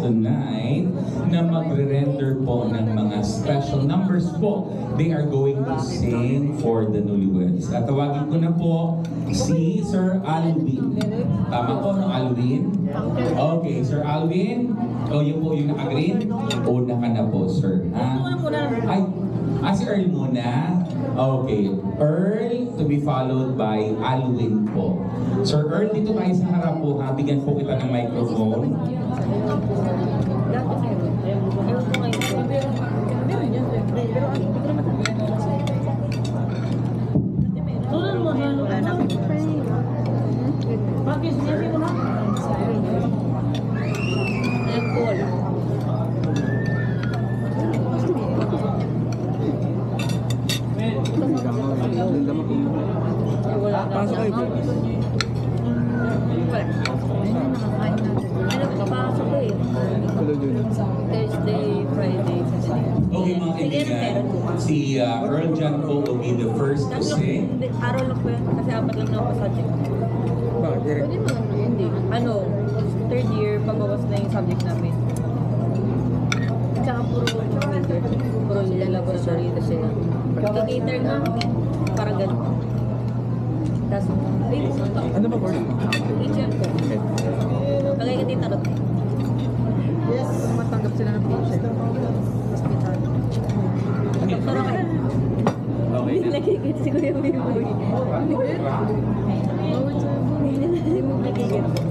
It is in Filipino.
tonight na magre-render po ng mga special numbers po. They are going to sing for the newlyweds. At tawagin ko na po si Sir Alwin. Tama po, no, Alwin? Okay, Sir Alwin. O, yun po yung naka-green. Una ka na po, sir. Ha? Ay, si Earl muna. Okay. Earl to be followed by Alwin po. Sir Earl, dito kayo sa harap po, ha? Bigyan po kita ng microphone. Pasok kayo po. Pasok ko eh. Thursday, Friday, Saturday. Okay, mga kaibigan, si Earl John po will be the first to sing. Araw lang po yan, kasi apat lang na ako sa subject. Bakit? Direct? Hindi. Ano, third year, pagbawas na yung subject namin. Tsaka puro nila laboratory na sila. Pag-cater na, parang ganun. Tapos, Ano ba course? HM ko. Bagay ka titarot. Yes, matanggap sila ng patient. Hospital. Doktor ako. Okay na. Nagigit si Kuya Biboy. Hindi mo nagigit.